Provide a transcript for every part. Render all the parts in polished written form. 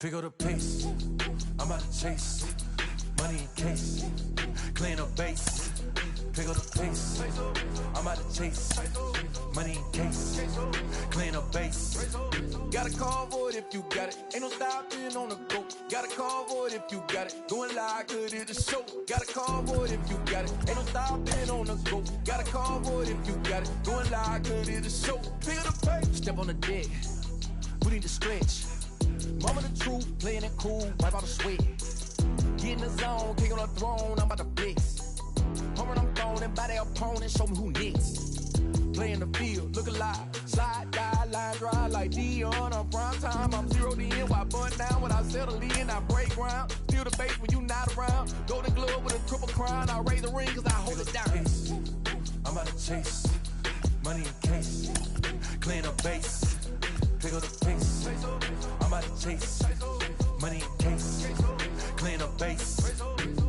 Pick up the pace, I'm about to chase. Money in case, clean up base. Pick up the pace, I'm about to chase. Money in case, clean up base. Got a convoy if you got it. Ain't no stopping on the go. Got a convoy if you got it. Going live, good at the show. Got a convoy if you got it. Ain't no stopping on the go. Got a convoy if you got it. Going live, good at the show. Pick up the pace. Step on the deck, we need to stretch. Mama the truth, playing it cool, wipe out the sweat. Get in the zone, king on the throne, I'm about to blitz. Home I'm throwing and by their opponent, show me who next. Play in the field, look alive. Slide, die, line drive like Dion on prime time. I'm zeroed in, while bunt down when I settle in. I break ground, steal the base when you not around. Golden glove with a triple crown, I raise the ring cause I hold it down. I'm about to chase, money in case, clean up base. Pick up the pace, I'm about to chase. Money in case, clean up base.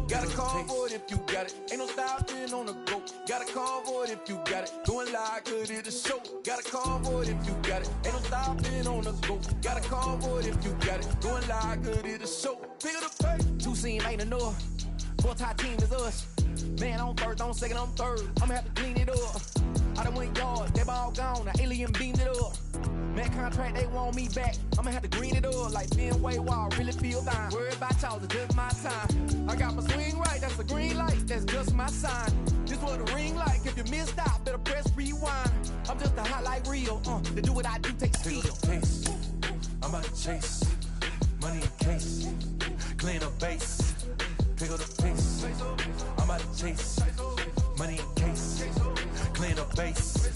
Got a convoy if you got it. Ain't no stopping on the go. Got a convoy if you got it. Doing live, good at the show. Got a convoy if you got it. Ain't no stopping on the go. Got a convoy if you got it. Doing live, good at the show. Pick up the pace. Two scene ain't enough. Four tie team is us. Man on first, on second, on third. I'ma have to clean it up. I done went yard, they ball gone. The alien beamed it up. Man contract, they want me back. I'ma have to green it up like Fenway Wall. Really feel fine. Worried about y'all, it's just my time. I got my swing right, that's a green light. That's just my sign. This what the ring like. If you missed out, better press rewind. I'm just a highlight reel. To do what I do takes skill. Pace. I'm about to chase. Money in case. Clean up base. Pick up the pace. I'm about to chase. Money in case. Clean up base.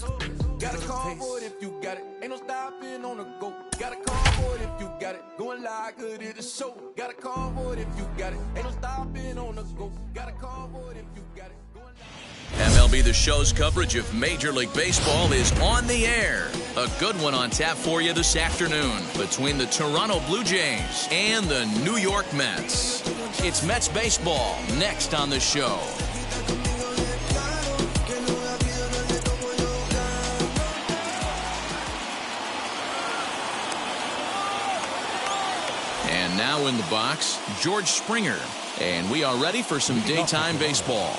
Got a convoy if you got it. Ain't no stopping on the go. Got a convoy if you got it. Going live, good at the show. Got a convoy if you got it. Ain't no stopping on the go. Got a convoy if you got it. MLB The Show's coverage of Major League Baseball is on the air. A good one on tap for you this afternoon between the Toronto Blue Jays and the New York Mets. It's Mets baseball next on the show. And now in the box, George Springer. And we are ready for some daytime baseball.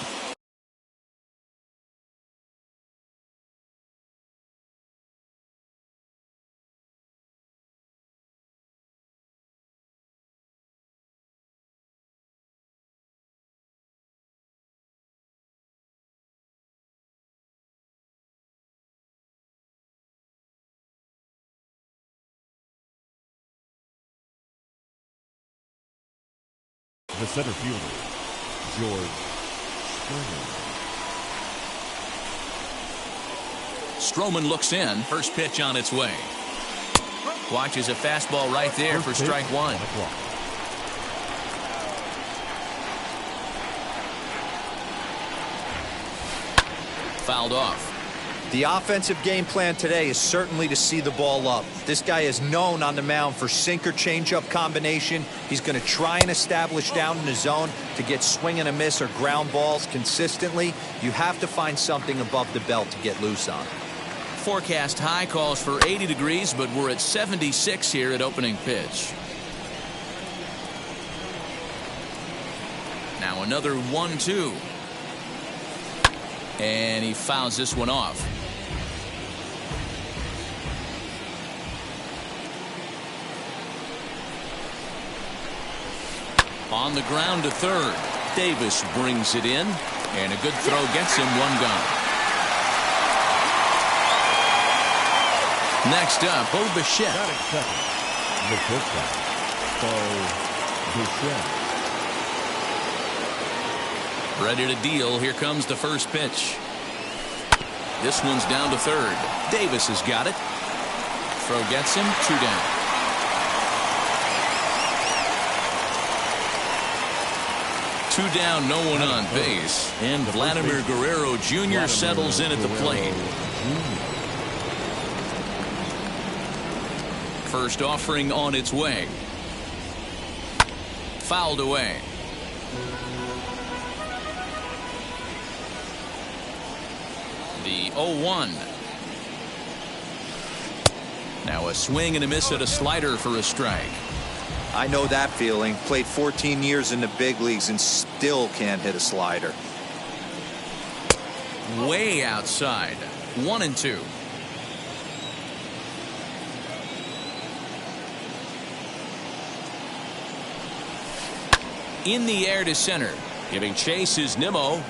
The center fielder, George Springer. Stroman looks in. First pitch on its way. Watches a fastball right there for strike one. Fouled off. The offensive game plan today is certainly to see the ball up. This guy is known on the mound for sinker changeup combination. He's going to try and establish down in the zone to get swing and a miss or ground balls consistently. You have to find something above the belt to get loose on. Forecast high calls for 80 degrees, but we're at 76 here at opening pitch. Now another 1-2. And he fouls this one off. On the ground to third. Davis brings it in. And a good throw gets him one gone. Next up, Bo Bichette. The first guy, Bo Bichette. Ready to deal. Here comes the first pitch. This one's down to third. Davis has got it. Throw gets him. 2 down. Two down, no one on base. And Vladimir Guerrero Jr. settles in at the plate. First offering on its way. Fouled away. The 0-1. Now a swing and a miss at a slider for a strike. I know that feeling. Played 14 years in the big leagues and still can't hit a slider. Way outside. 1-2. In the air to center. Giving chase is Nimmo.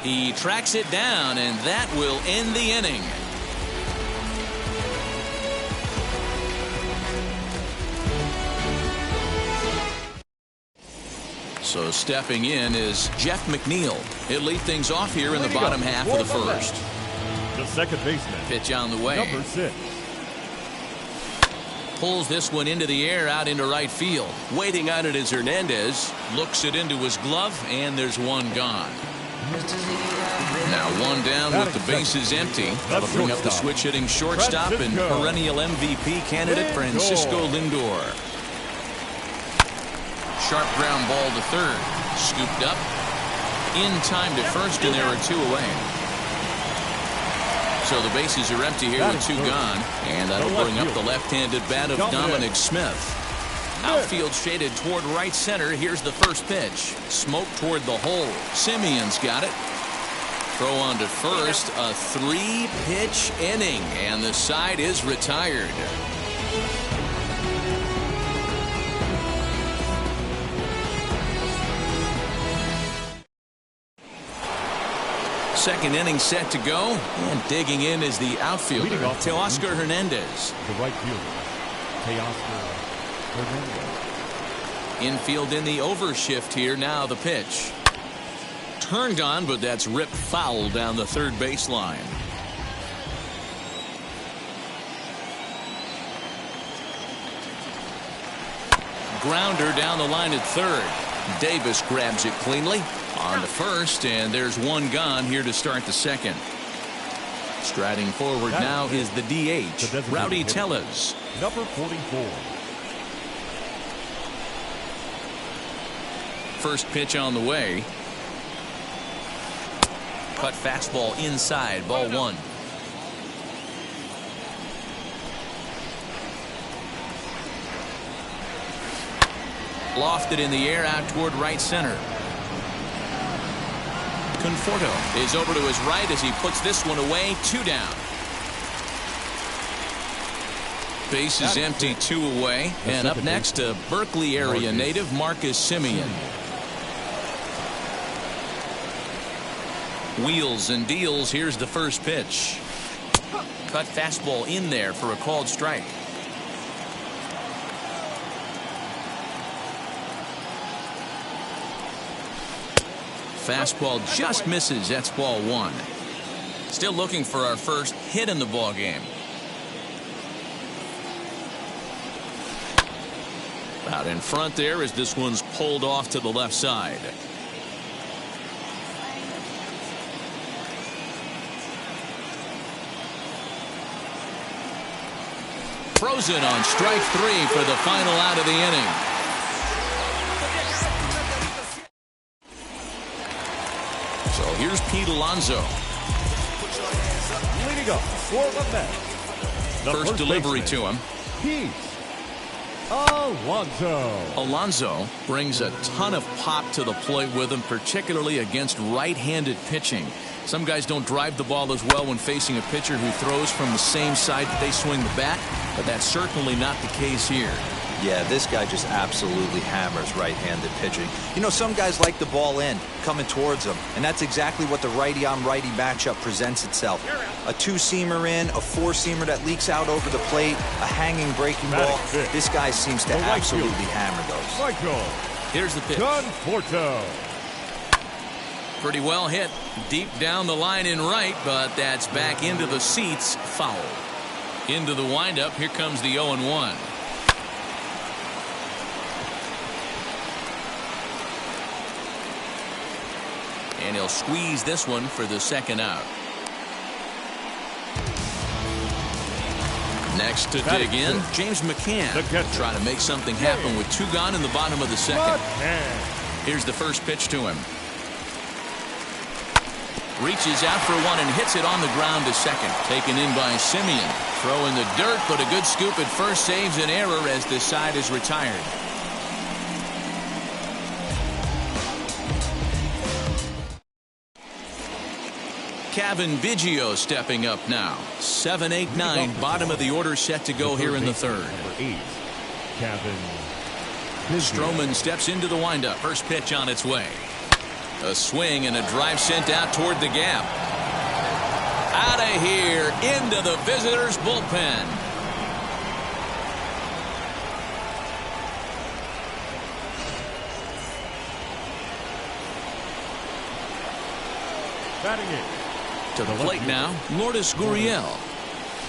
He tracks it down, and that will end the inning. So stepping in is Jeff McNeil. He'll lead things off here in the bottom half of the first. The second baseman. Pitch on the way. Number 6. Pulls this one into the air out into right field. Waiting on it is Hernandez. Looks it into his glove, and there's one gone. Now one down with the bases empty. That'll bring up the switch hitting shortstop and perennial MVP candidate Francisco Lindor. Sharp ground ball to third. Scooped up. In time to first, and there are 2 away. So the bases are empty here with 2 gone. And that'll bring up the left-handed bat of Dominic Smith. Outfield shaded toward right center. Here's the first pitch. Smoke toward the hole. Simeon's got it. Throw on to first. A 3-pitch inning. And the side is retired. Second inning set to go, and digging in is the outfielder, Teoscar Hernandez. The right fielder, Teoscar Hernandez. Infield in the overshift here. Now the pitch. Turned on, but that's ripped foul down the third baseline. Grounder down the line at third. Davis grabs it cleanly. On to first, and there's one gone here to start the second. Striding forward now is the DH, Rowdy Tellez. Number 44. First pitch on the way. Cut fastball inside, ball 1. Lofted in the air out toward right center. Conforto is over to his right as he puts this one away. 2 down. Base is empty, 2 away. And up next, a Berkeley area native, Marcus Semien. Wheels and deals. Here's the first pitch. Cut fastball in there for a called strike. Fastball just misses. That's ball 1. Still looking for our first hit in the ball game. Out in front there as this one's pulled off to the left side. Frozen on strike 3 for the final out of the inning. So here's Pete Alonso. Leading up for the Mets. First delivery to him. Pete Alonso. Alonso brings a ton of pop to the plate with him, particularly against right-handed pitching. Some guys don't drive the ball as well when facing a pitcher who throws from the same side that they swing the bat, but that's certainly not the case here. Yeah, this guy just absolutely hammers right-handed pitching. You know, some guys like the ball in, coming towards them, and that's exactly what the righty-on-righty matchup presents itself. A 2-seamer in, a 4-seamer that leaks out over the plate, a hanging breaking ball. This guy seems to absolutely hammer those. Here's the pitch. Conforto. Pretty well hit. Deep down the line in right, but that's back into the seats. Foul. Into the windup. Here comes the 0-1. And he'll squeeze this one for the second out. Next to dig in, James McCann trying to make something happen with 2 gone in the bottom of the second. Here's the first pitch to him. Reaches out for one and hits it on the ground to second. Taken in by Semien. Throw in the dirt, but a good scoop at first saves an error as this side is retired. Kevin Biggio stepping up now. 7, 8, 9, bottom of the order set to go here in the third. Number 8, Kevin Stroman steps into the windup. First pitch on its way. A swing and a drive sent out toward the gap. Out of here into the visitors' bullpen. batting it. To the plate now, Lourdes Gurriel.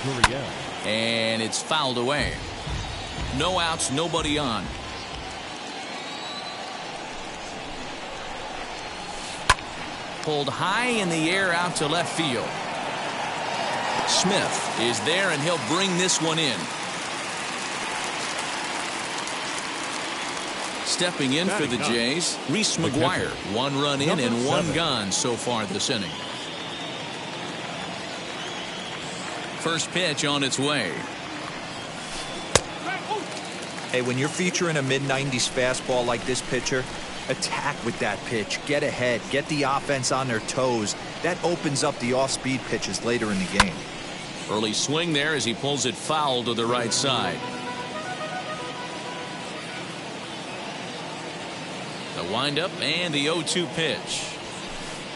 Gurriel. And it's fouled away. No outs, nobody on. Pulled high in the air out to left field. Smith is there, and he'll bring this one in. Stepping in for the Jays, Reese McGuire. 1 run in and 1 gone so far this inning. First pitch on its way. Hey, when you're featuring a mid-90s fastball like this pitcher, attack with that pitch. Get ahead. Get the offense on their toes. That opens up the off-speed pitches later in the game. Early swing there as he pulls it foul to the right side. The windup and the 0-2 pitch.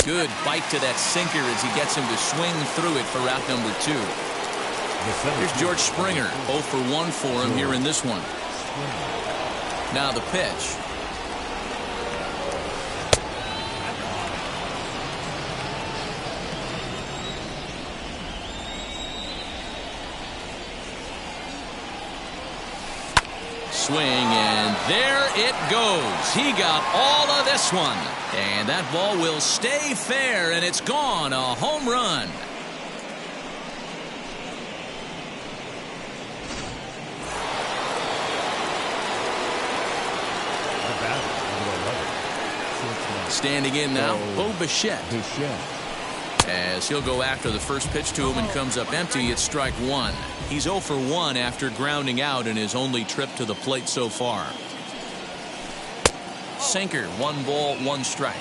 Good bite to that sinker as he gets him to swing through it for out number 2. Here's George Springer. 0 for 1 for him here in this one. Now the pitch. Swing, and there it goes. He got all of this one. And that ball will stay fair, and it's gone. A home run. Standing in now, Bo Bichette. As he'll go after the first pitch to him and comes up empty, it's strike 1. He's 0 for 1 after grounding out in his only trip to the plate so far. Sinker, 1 ball, 1 strike.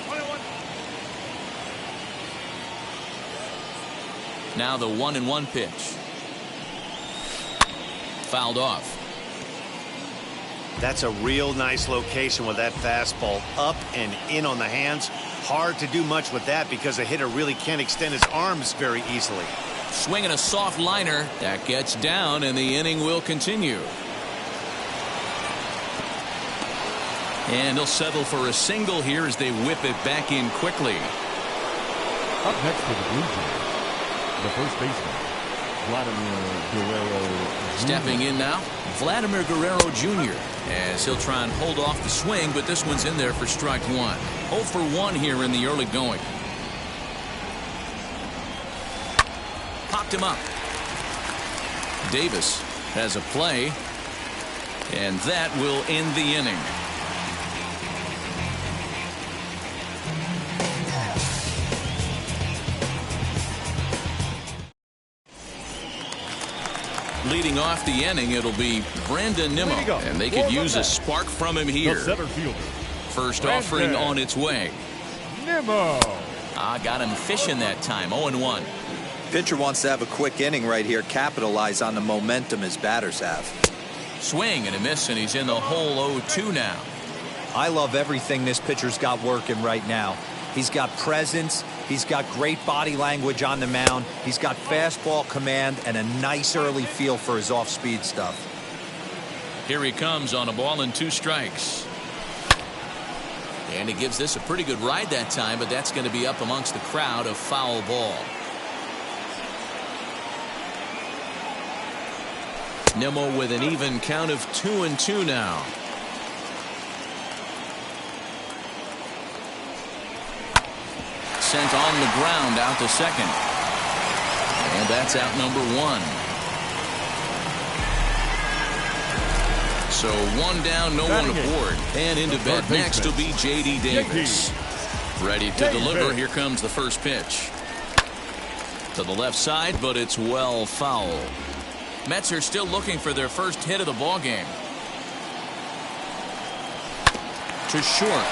Now the 1-1 pitch. Fouled off. That's a real nice location with that fastball up and in on the hands. Hard to do much with that because a hitter really can't extend his arms very easily. Swinging a soft liner. That gets down, and the inning will continue. And he'll settle for a single here as they whip it back in quickly. Up next for the Blue Jays, the first baseman, Vladimir Guerrero Jr. Stepping in now, Vladimir Guerrero Jr. as he'll try and hold off the swing, but this one's in there for strike 1. 0 for 1 here in the early going. Popped him up. Davis has a play, and that will end the inning. Leading off the inning, it'll be Brandon Nimmo, and they could use a spark from him here. First offering on its way. Nimmo. Got him fishing that time. 0-1. Pitcher wants to have a quick inning right here, capitalize on the momentum his batters have. Swing and a miss, and he's in the hole. 0-2 now. I love everything this pitcher's got working right now. He's got presence. He's got great body language on the mound. He's got fastball command and a nice early feel for his off-speed stuff. Here he comes on a ball and 2 strikes. And he gives this a pretty good ride that time, but that's going to be up amongst the crowd. A foul ball. Nimmo with an even count of 2-2 now. Sent on the ground out to second. And that's out number 1. So 1 down, no one aboard. And into bed next will be J.D. Davis. Ready to deliver. Here comes the first pitch. To the left side, but it's well foul. Mets are still looking for their first hit of the ball game. To short.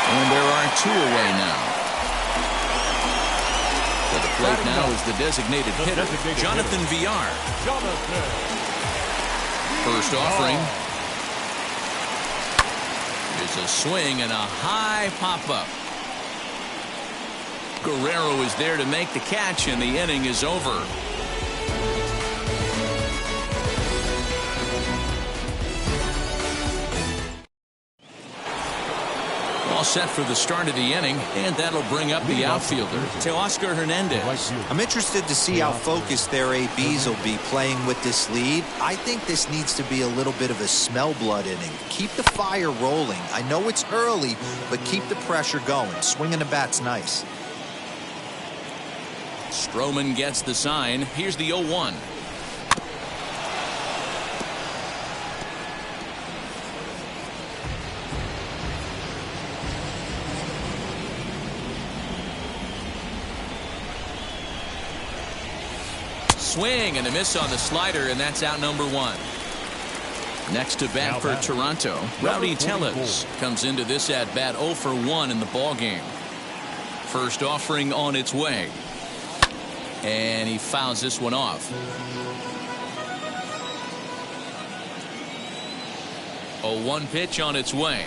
And there are 2 away now. To the plate now is the designated hitter, Jonathan Villar. First offering is a swing and a high pop-up. Guerrero is there to make the catch, and the inning is over. All set for the start of the inning, and that'll bring up the outfielder, Teoscar Hernandez. I'm interested to see how focused their ABs will be playing with this lead. I think this needs to be a little bit of a smell blood inning. Keep the fire rolling. I know it's early, but keep the pressure going. Swinging the bat's nice. Stroman gets the sign. Here's the 0-1. Swing and a miss on the slider, and that's out number 1. Next to bat for Toronto, Rowdy Tellez comes into this at bat 0 for 1 in the ball game. First offering on its way, and he fouls this one off. 0-1 pitch on its way.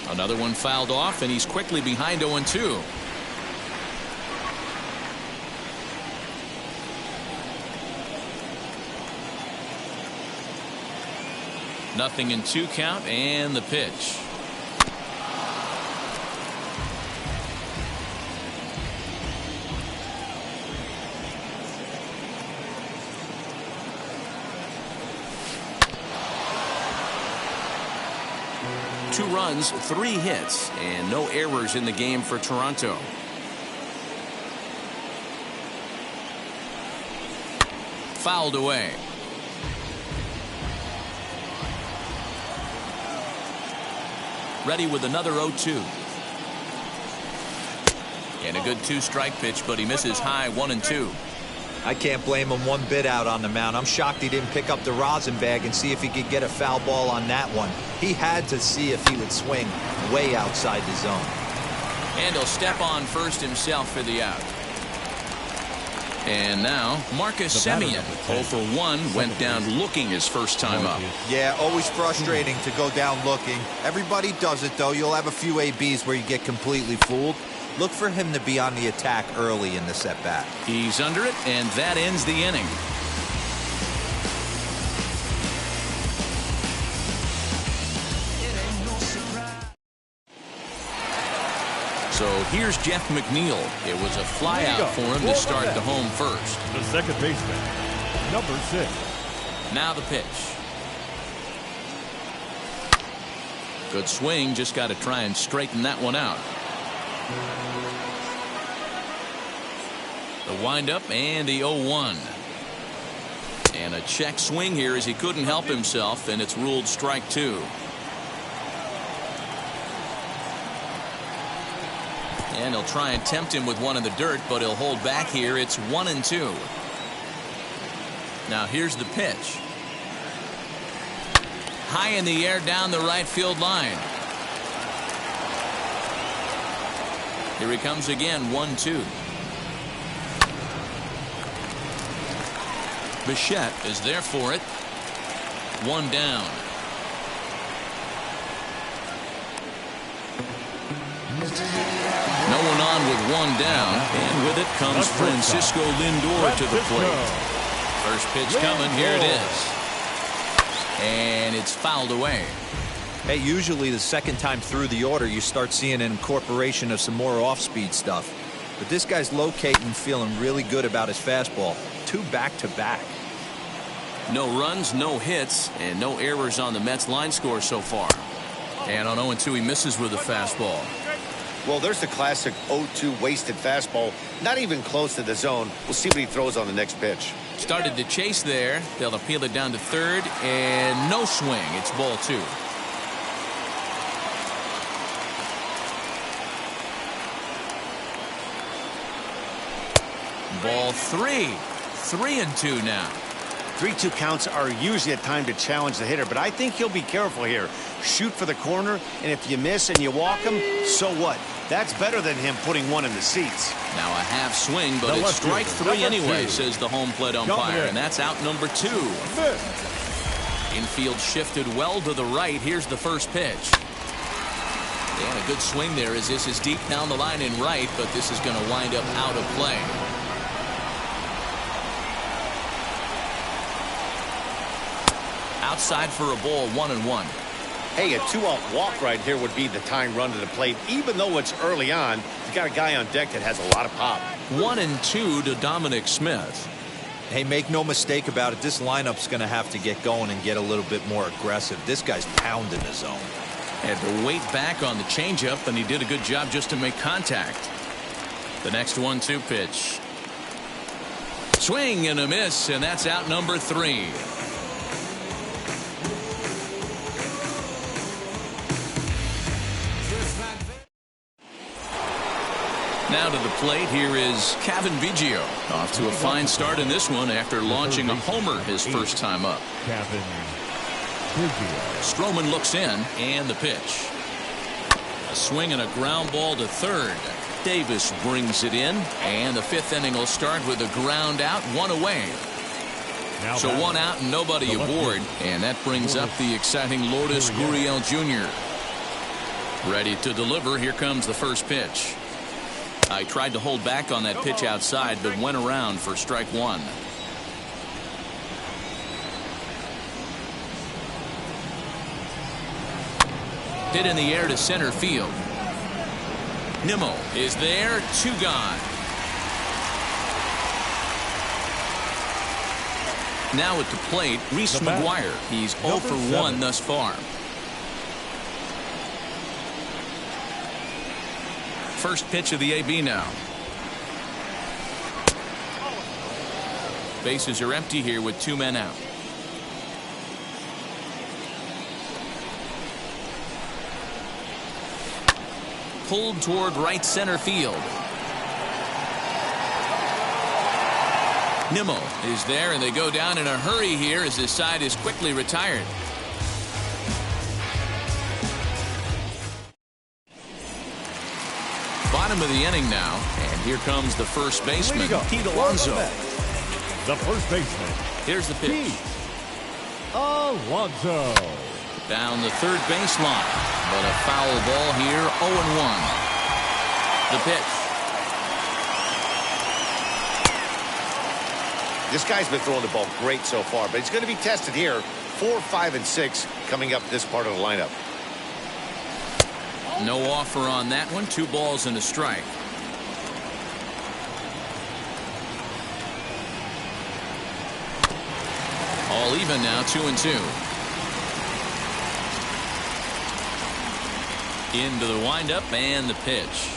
Another one fouled off, and he's quickly behind 0-2. Nothing in 2 count, and the pitch. Two runs, 3 hits, and no errors in the game for Toronto. Fouled away. Ready with another 0-2. And a good 2-strike pitch, but he misses high 1-2. I can't blame him one bit out on the mound. I'm shocked he didn't pick up the rosin bag and see if he could get a foul ball on that one. He had to see if he would swing way outside the zone. And he'll step on first himself for the out. And now Marcus Semien, 0 for 1, went down looking his first time up. Yeah, always frustrating to go down looking. Everybody does it, though. You'll have a few ABs where you get completely fooled. Look for him to be on the attack early in the at-bat. He's under it, and that ends the inning. So here's Jeff McNeil. It was a fly out for him to start the home first. The second baseman, number 6. Now the pitch. Good swing, just got to try and straighten that one out. The windup and the 0-1. And a check swing here as he couldn't help himself, and it's ruled strike 2. And he'll try and tempt him with one in the dirt, but he'll hold back here. It's 1-2. Now here's the pitch. High in the air down the right field line. Here he comes again, 1-2. Bichette is there for it. 1 down. No one on with 1 down, and with it comes Francisco Lindor to the plate. First pitch coming, here it is. And it's fouled away. Hey, usually the second time through the order you start seeing an incorporation of some more off-speed stuff. But this guy's locating, feeling really good about his fastball. 2 back-to-back. No runs, no hits, and no errors on the Mets line score so far. And on 0-2 he misses with a fastball. Well, there's the classic 0-2 wasted fastball. Not even close to the zone. We'll see what he throws on the next pitch. Started to chase there. They'll appeal it down to third, and no swing. It's ball 2. Ball 3. 3-2 now. 3-2 counts are usually a time to challenge the hitter, but I think he'll be careful here. Shoot for the corner, and if you miss and you walk him, so what? That's better than him putting one in the seats. Now a half swing, but it's strike three anyway, says the home plate umpire, and that's out number 2. Infield shifted well to the right. Here's the first pitch. And a good swing there as this is deep down the line in right, but this is going to wind up out of play. Outside for a ball, 1-1. Hey, a 2-out walk right here would be the tying run to the plate. Even though it's early on, you got a guy on deck that has a lot of pop. 1-2 to Dominic Smith. Hey, make no mistake about it. This lineup's going to have to get going and get a little bit more aggressive. This guy's pounding the zone. Had to wait back on the changeup, and he did a good job just to make contact. The next 1-2 pitch. Swing and a miss, and that's out number 3. Now to the plate, here is Kevin Biggio. Off to a fine start in this one after launching a homer his first time up. Kevin Biggio. Stroman looks in, and the pitch. A swing and a ground ball to third. Davis brings it in, and the 5th inning will start with a ground out, 1 away. So 1 out and nobody aboard, and that brings up the exciting Lourdes Gurriel Jr. Ready to deliver. Here comes the first pitch. I tried to hold back on that pitch outside, but went around for strike 1. Hit in the air to center field. Nimmo is there, 2 gone. Now at the plate, Reese McGuire. He's 0 for 1 thus far. First pitch of the AB now. Bases are empty here with 2 men out. Pulled toward right center field. Nimmo is there, and they go down in a hurry here as this side is quickly retired. Bottom of the inning now, and here comes the first baseman, Pete Alonso. The first baseman. Here's the pitch. Pete Alonso. Down the third baseline, but a foul ball here, 0-1. The pitch. This guy's been throwing the ball great so far, but he's going to be tested here. 4, 5, and 6 coming up this part of the lineup. No offer on that one. 2 balls and a strike. All even now, 2-2. Into the windup and the pitch.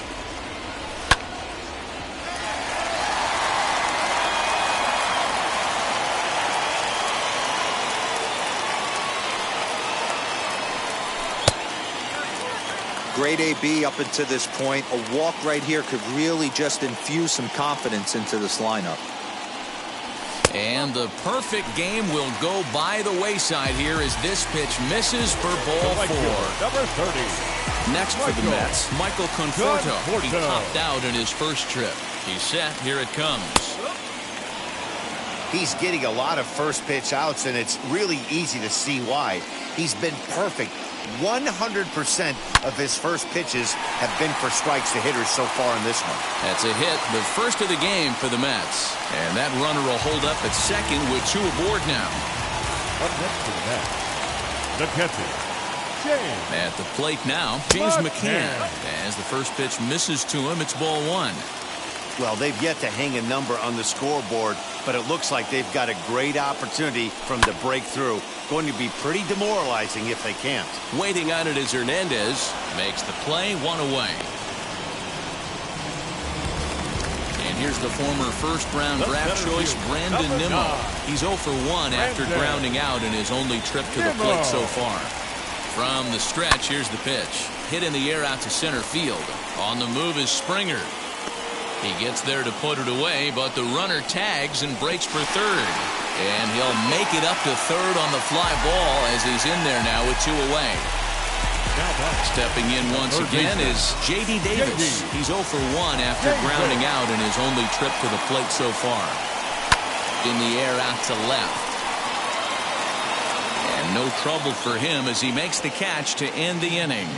Great AB up until this point. A walk right here could really just infuse some confidence into this lineup. And the perfect game will go by the wayside here as this pitch misses for ball 4. Number 30. Next for the Mets, Michael Conforto. He topped out in his first trip. He's set. Here it comes. He's getting a lot of first pitch outs, and it's really easy to see why. He's been perfect. 100% of his first pitches have been for strikes to hitters so far in this one. That's a hit, the first of the game for the Mets. And that runner will hold up at second with 2 aboard now. Up next to the Mets, the catcher, James. At the plate now, James McCann. As the first pitch misses to him, it's ball 1. Well, they've yet to hang a number on the scoreboard, but it looks like they've got a great opportunity from the breakthrough. Going to be pretty demoralizing if they can't. Waiting on it is Hernandez. Makes the play, 1 away. And here's the former first-round draft choice, Brandon Nimmo. He's 0 for 1 after grounding out in his only trip to the plate so far. From the stretch, here's the pitch. Hit in the air out to center field. On the move is Springer. He gets there to put it away, but the runner tags and breaks for third. And he'll make it up to third on the fly ball as he's in there now with 2 away. Stepping in once again is J.D. Davis. He's 0 for 1 after grounding out in his only trip to the plate so far. In the air out to left. And no trouble for him as he makes the catch to end the inning.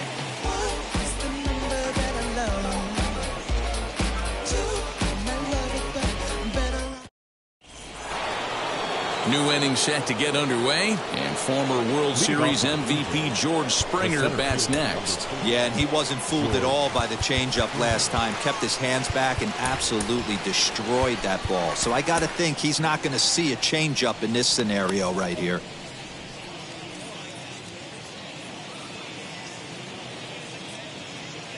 New inning set to get underway, and former World Series MVP George Springer bats next. Yeah, and he wasn't fooled at all by the changeup last time. Kept his hands back and absolutely destroyed that ball. So I got to think he's not going to see a changeup in this scenario right here.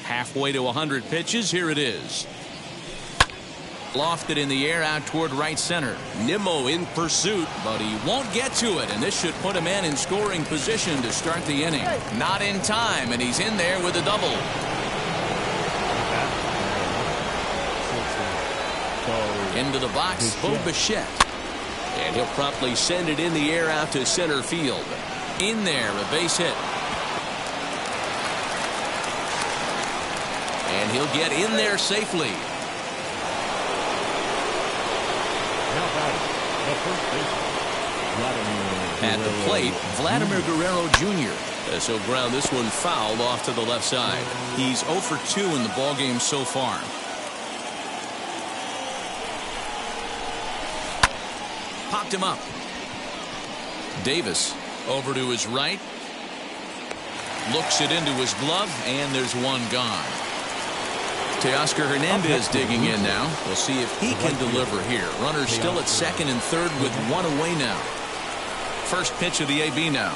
Halfway to 100 pitches, here it is. Lofted in the air out toward right center. Nimmo in pursuit, but he won't get to it, and this should put a man in scoring position to start the inning. Not in time, and he's in there with a double. Into the box, Bo Bichette. And he'll promptly send it in the air out to center field. In there, a base hit. And he'll get in there safely. At the plate, Vladimir Guerrero Jr. As he'll ground this one foul off to the left side. He's 0 for 2 in the ballgame so far. Popped him up. Davis over to his right. Looks it into his glove, and there's one gone. Teoscar Hernandez digging in now. We'll see if he can deliver here. Runners still at second and third with 1 away now. First pitch of the AB now.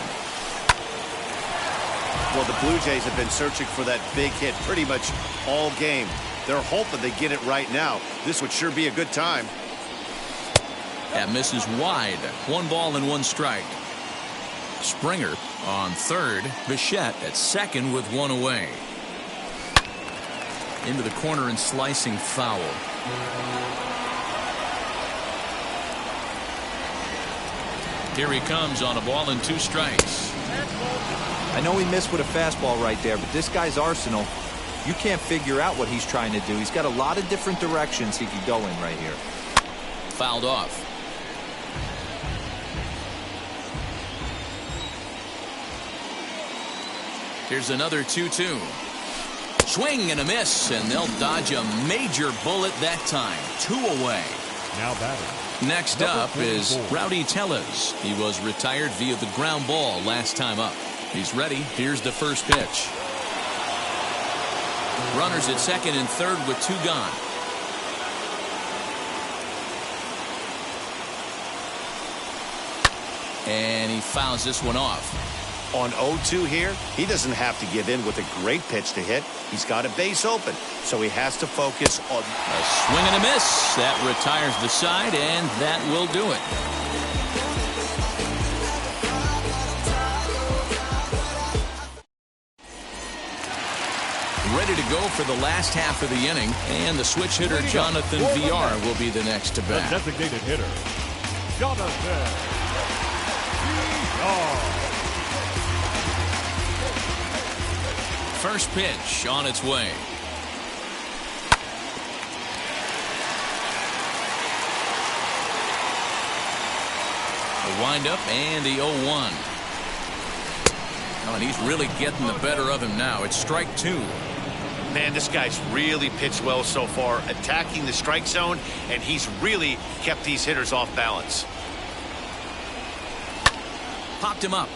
Well, the Blue Jays have been searching for that big hit pretty much all game. They're hoping they get it right now. This would sure be a good time. That misses wide. 1 ball and 1 strike. Springer on third. Bichette at second with 1 away. Into the corner and slicing foul. Here he comes on a ball and 2 strikes. I know he missed with a fastball right there, but this guy's arsenal, you can't figure out what he's trying to do. He's got a lot of different directions he could go in right here. Fouled off. Here's another 2-2. Swing and a miss, and they'll dodge a major bullet that time. 2 away. Now batting. Next up is Rowdy Tellez. He was retired via the ground ball last time up. He's ready. Here's the first pitch. Runners at second and third with 2 gone. And he fouls this one off. On 0-2 here, he doesn't have to give in with a great pitch to hit. He's got a base open, so he has to focus on a swing and a miss. That retires the side, and that will do it. Ready to go for the last half of the inning, and the switch hitter Jonathan VR will be the next to bat. The designated hitter, Jonathan VR. First pitch on its way. The windup and the 0-1. Oh, and he's really getting the better of him now. It's strike 2. Man, this guy's really pitched well so far, attacking the strike zone, and he's really kept these hitters off balance. Popped him up.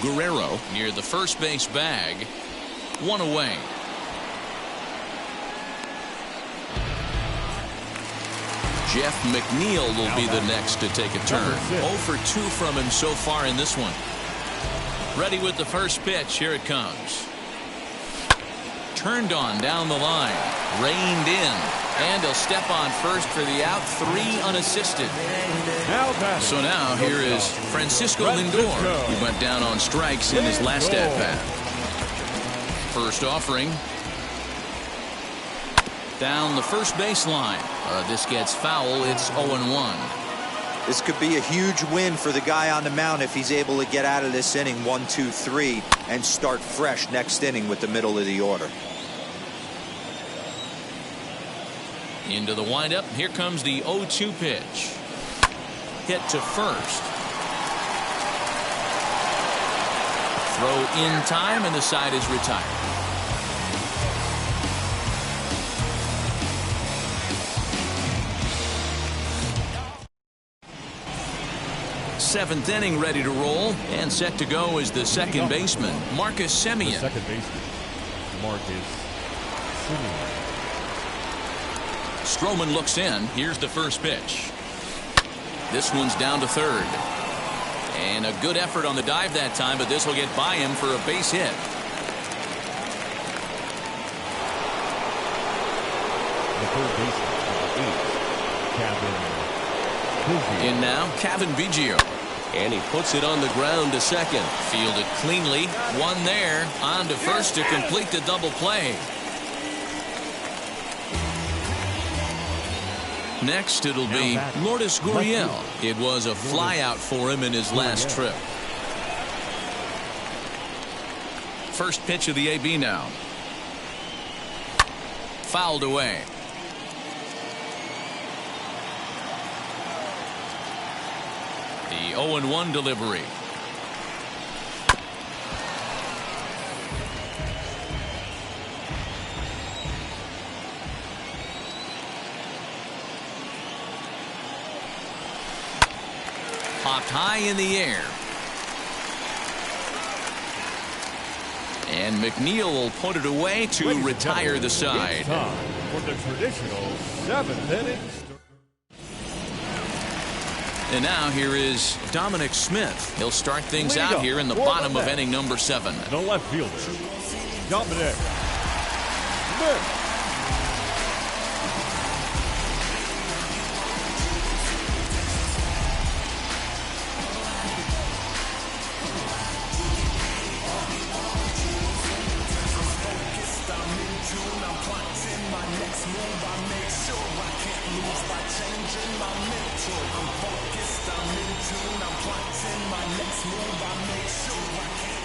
Guerrero near the first base bag. 1 away. Jeff McNeil will be the next to take a turn. 0 for 2 from him so far in this one. Ready with the first pitch. Here it comes. Turned on down the line. Reined in. And he'll step on first for the out. 3 unassisted. So now here is Francisco Lindor. He went down on strikes in his last at-bat. First offering. Down the first baseline. This gets foul. It's 0-1. This could be a huge win for the guy on the mound if he's able to get out of this inning 1, 2, 3 and start fresh next inning with the middle of the order. Into the windup. Here comes the 0-2 pitch. Hit to first. Throw in time, and the side is retired. Seventh inning ready to roll, and set to go is the second baseman, Marcus Semien. The second baseman, Marcus Semien. Stroman looks in. Here's the first pitch. This one's down to third. And a good effort on the dive that time, but this will get by him for a base hit. The third baseman, In now, Kevin Biggio. And he puts it on the ground to second. Fielded cleanly. One there. On to first to complete the double play. Next, it'll be Lourdes Gurriel. It was a flyout for him in his last trip. First pitch of the AB now. Fouled away. The 0-1 delivery. Popped high in the air. And McNeil will put it away to retire the side. It's time for the traditional seventh inning. And now here is Dominic Smith. He'll start things out here in the bottom of inning number 7. The left fielder, Dominic Smith.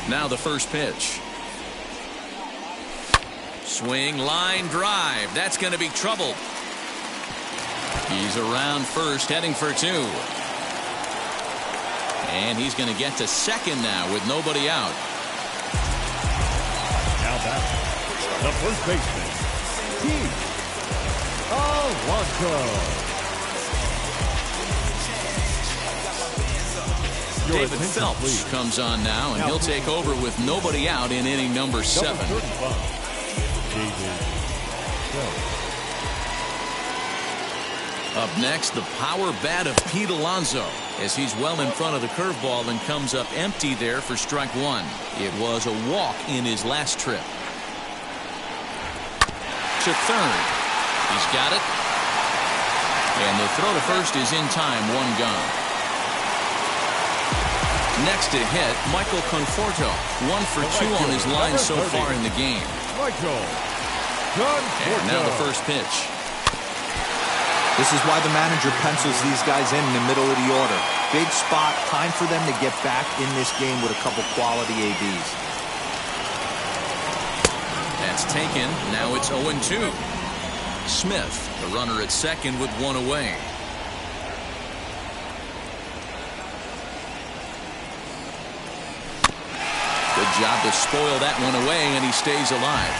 Now the first pitch. Swing, line, drive. That's going to be trouble. He's around first, heading for 2. And he's going to get to second now with nobody out. Now back, the first baseman, Alonso. David Phelps comes on now, and he'll take over with nobody out in inning number 7. Up next, the power bat of Pete Alonso, as he's well in front of the curveball and comes up empty there for strike 1. It was a walk in his last trip. To third. He's got it. And the throw to first is in time. 1 gone. Next to hit, Michael Conforto. 1 for 2 on his line so far in the game. And now the first pitch. This is why the manager pencils these guys in the middle of the order. Big spot, time for them to get back in this game with a couple quality ABs. That's taken. Now it's 0-2. Smith, the runner at second with 1 away. Good job to spoil that one away, and he stays alive.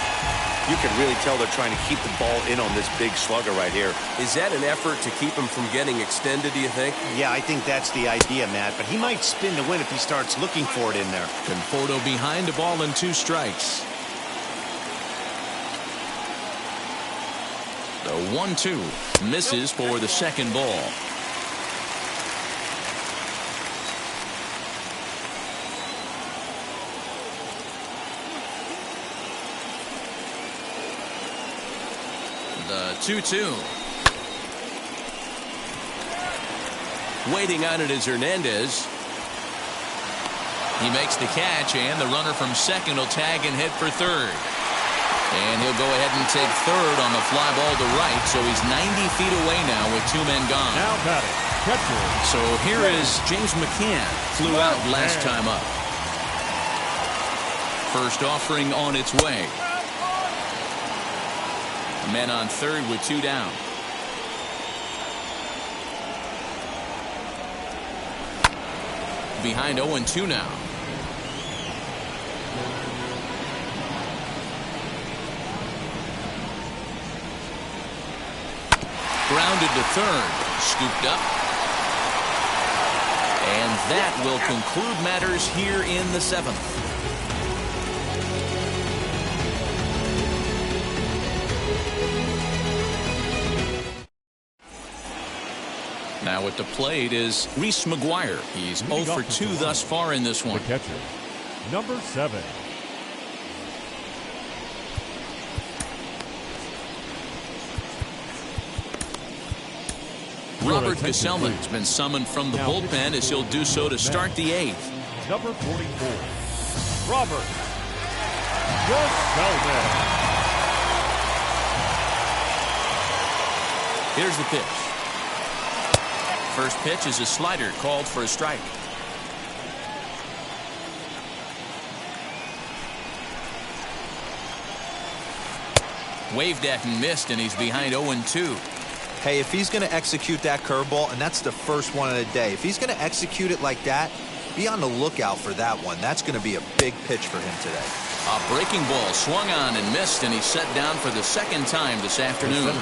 You can really tell they're trying to keep the ball in on this big slugger right here. Is that an effort to keep him from getting extended, do you think? Yeah, I think that's the idea, Matt. But he might spin to win if he starts looking for it in there. Conforto behind, a ball and 2 strikes. The 1-2 misses for the second ball. The 2-2. Waiting on it is Hernandez. He makes the catch, and the runner from second will tag and head for third. And he'll go ahead and take third on the fly ball to right, so he's 90 feet away now with 2 men gone. Now batting, catcher. So here is James McCann. Flew out last time up. First offering on its way. Men on third with 2 down. Behind 0-2 now. Grounded to third. Scooped up. And that will conclude matters here in the 7th. Now at the plate is Reese McGuire. He's 0 for 2 thus far in this one. The catcher, number 7. Robert Gesellman's been summoned from the bullpen as he'll do so to start the 8th. Number 44, Robert Gesellman. Here's the pitch. First pitch is a slider called for a strike. Waved at and missed, and he's behind 0-2. Hey, if he's going to execute that curveball, and that's the first one of the day, if he's going to execute it like that, be on the lookout for that one. That's going to be a big pitch for him today. A breaking ball swung on and missed, and he's set down for the second time this afternoon.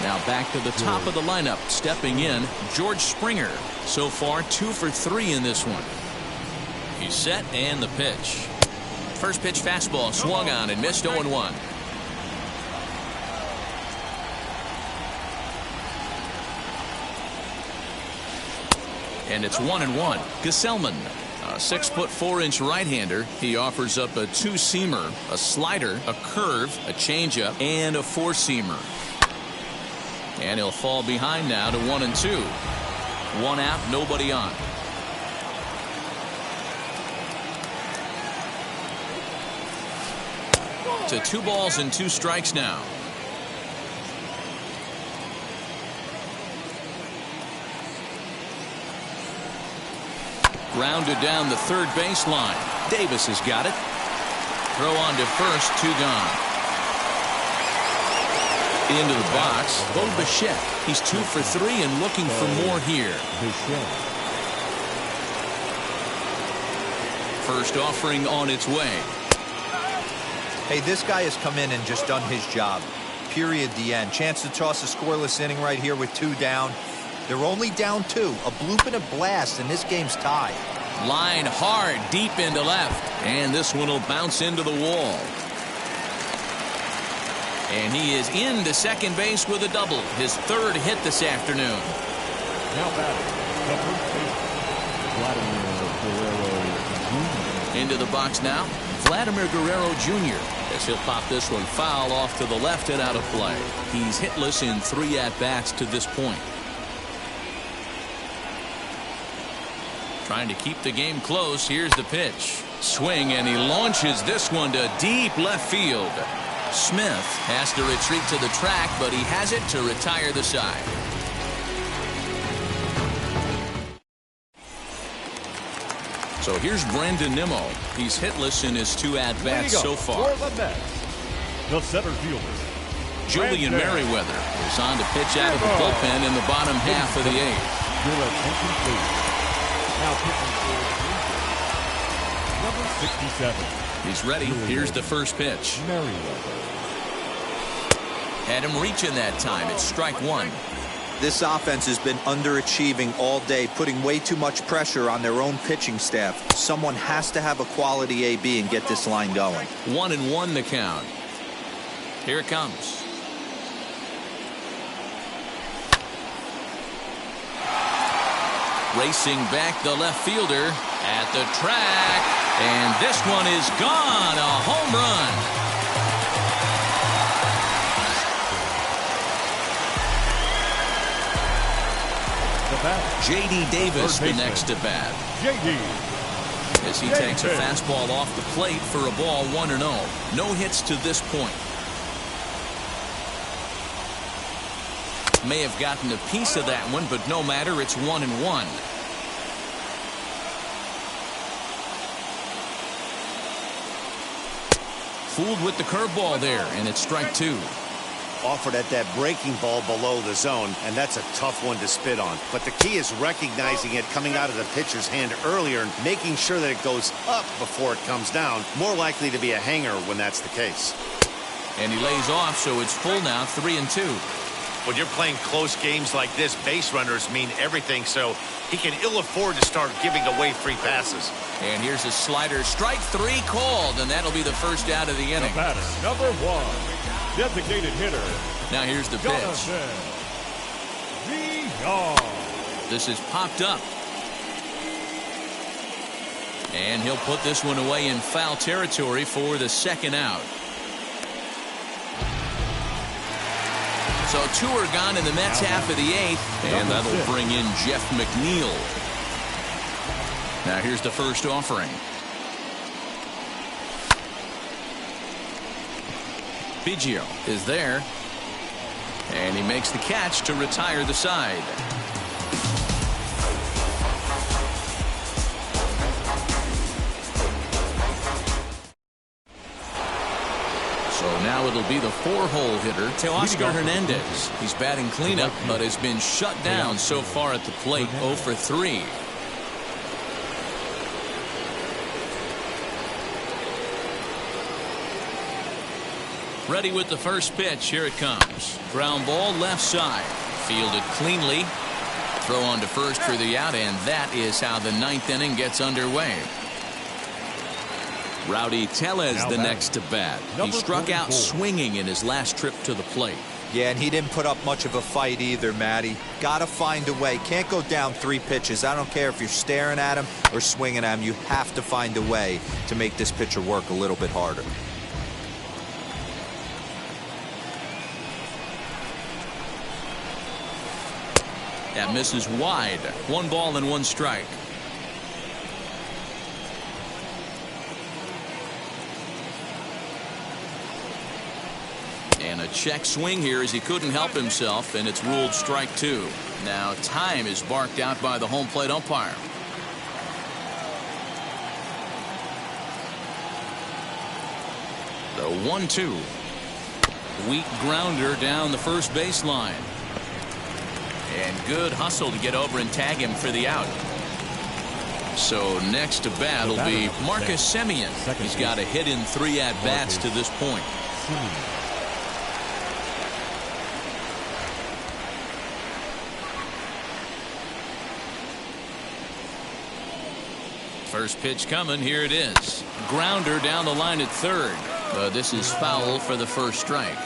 Now back to the top of the lineup, stepping in, George Springer. So far, 2 for 3 in this one. He's set, and the pitch. First pitch fastball swung on and missed 0-1. And it's 1-1. Gesellman, a 6'4" right-hander. He offers up a 2-seamer, a slider, a curve, a changeup, and a 4-seamer. And he'll fall behind now to 1-2. 1 out, nobody on. To 2 balls and 2 strikes now. Grounded down the third baseline. Davis has got it. Throw on to first, 2 gone. Into the box, Bo Bichette. He's 2 for 3 and looking for more here. First offering on its way. Hey, this guy has come in and just done his job. Period, the end. Chance to toss a scoreless inning right here with 2 down. They're only down 2. A bloop and a blast, and this game's tied. Line hard, deep into left. And this one will bounce into the wall. And he is into second base with a double. His 3rd hit this afternoon. Now batting, the first baseman, Vladimir Guerrero Jr. Into the box now, Vladimir Guerrero Jr. as he'll pop this one foul off to the left and out of play. He's hitless in 3 at-bats to this point. Trying to keep the game close. Here's the pitch. Swing, and he launches this one to deep left field. Smith has to retreat to the track, but he has it to retire the side. So here's Brandon Nimmo. He's hitless in his 2 at-bats so far. For the Mets, the center fielder, Julian Merriweather is on to pitch out of the bullpen in the bottom half of the 8th. Your attention, please. Now pitching for number 67. He's ready. Here's the first pitch. Merriweather. Had him reaching that time. It's strike 1. This offense has been underachieving all day, putting way too much pressure on their own pitching staff. Someone has to have a quality AB and get this line going. 1-1 the count. Here it comes. Racing back the left fielder at the track. And this one is gone. A home run. The bat. J.D. Davis the next to bat. J.D. as he takes a fastball off the plate for a ball 1-0. No hits to this point. May have gotten a piece of that one, but no matter, it's 1-1. Fooled with the curveball there, and it's strike 2. Offered at that breaking ball below the zone, and that's a tough one to spit on. But the key is recognizing it coming out of the pitcher's hand earlier and making sure that it goes up before it comes down. More likely to be a hanger when that's the case. And he lays off, so it's full now, 3-2. When you're playing close games like this, base runners mean everything, so he can ill afford to start giving away free passes. And here's a slider, strike 3 called, and that'll be the first out of the inning. The batter, number 1, designated hitter. Now here's the pitch. This is popped up. And he'll put this one away in foul territory for the second out. So 2 are gone in the Mets half of the 8th, and that'll bring in Jeff McNeil. Now here's the first offering. Biggio is there, and he makes the catch to retire the side. So now it'll be the 4-hole hitter, Teoscar Hernandez. He's batting cleanup, but has been shut down so far at the plate, 0 for 3. Ready with the first pitch. Here it comes. Ground ball left side. Fielded cleanly. Throw on to first for the out, and that is how the 9th inning gets underway. Rowdy Tellez the next to bat. He struck out swinging in his last trip to the plate. Yeah, and he didn't put up much of a fight either, Matty. Gotta find a way. Can't go down 3 pitches. I don't care if you're staring at him or swinging at him. You have to find a way to make this pitcher work a little bit harder. That misses wide. 1 ball and 1 strike. And a check swing here as he couldn't help himself, and it's ruled strike 2. Now time is barked out by the home plate umpire. The 1-2. Weak grounder down the first baseline. And good hustle to get over and tag him for the out. So next to bat will be Marcus Semien. He's got a hit in 3 at-bats to this point. First pitch coming. Here it is. Grounder down the line at third. This is foul for the first strike.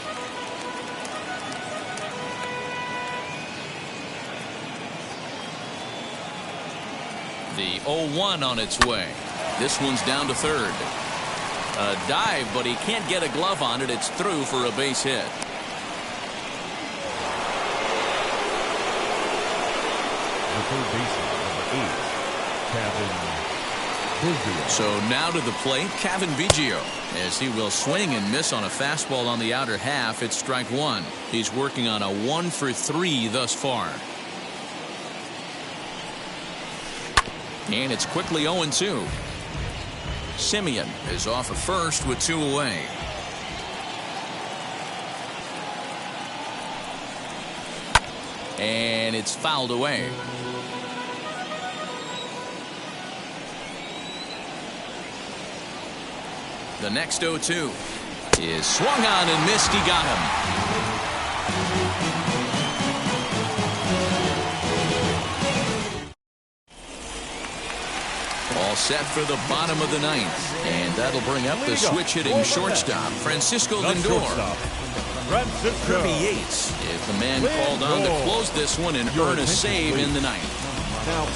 The 0-1 on its way. This one's down to third. A dive, but he can't get a glove on it. It's through for a base hit. The third baseman, number 8, Cavan Biggio. So now to the plate, Cavan Biggio, as he will swing and miss on a fastball on the outer half. It's strike 1. He's working on a 1 for 3 thus far. And it's quickly 0-2. Semien is off at first with 2 away. And it's fouled away. The next 0-2 is swung on and missed. He got him. All set for the bottom of the 9th. And that'll bring up the switch-hitting shortstop, Francisco Lindor. Kirby Yates is the man called on to close this one and earn a save in the 9th. Now,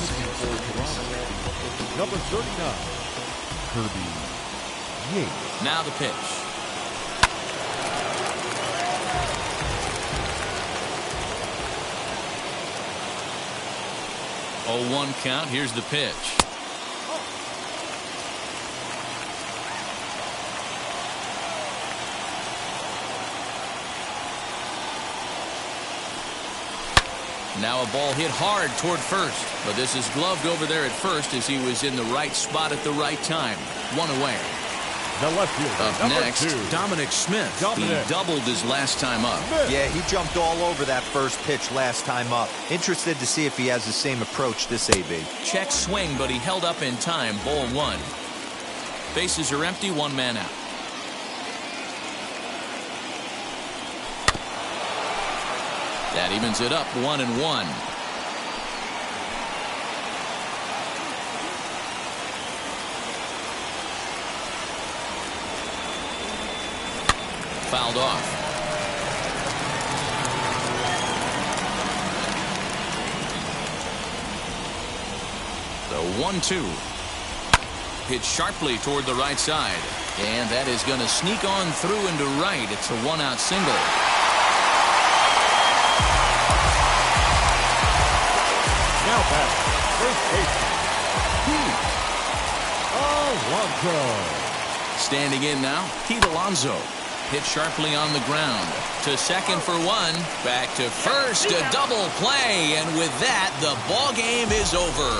number 39, Kirby Yates. Now the pitch. Oh, 1 count. Here's the pitch. Now a ball hit hard toward first, but this is gloved over there at first as he was in the right spot at the right time. One away. The left fielder, Up next, Dominic Smith. He doubled his last time up. Yeah, he jumped all over that first pitch last time up. Interested to see if he has the same approach this AB. Check swing, but he held up in time. Ball one. Bases are empty, one man out. That evens it up, 1-1. Fouled off. The 1-2. Hit sharply toward the right side. And that is going to sneak on through into right. It's a one-out single. Now back, first baseman, Pete Alonso. Standing in now, Pete Alonso. Hit sharply on the ground. To second for one. Back to first. A double play. And with that, the ball game is over.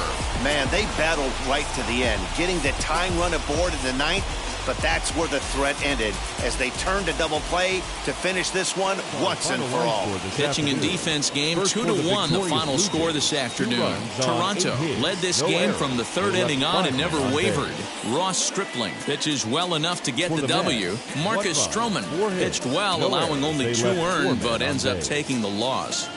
Man, they battled right to the end, getting the tying run aboard in the ninth, but that's where the threat ended as they turned to double play to finish this one once and for all. Pitching and defense game 2-1 the final score this afternoon. Toronto led this game from the third inning on and never wavered. Ross Stripling pitches well enough to get the W. Marcus Stroman pitched well, allowing only 2 earned, but ends up taking the loss.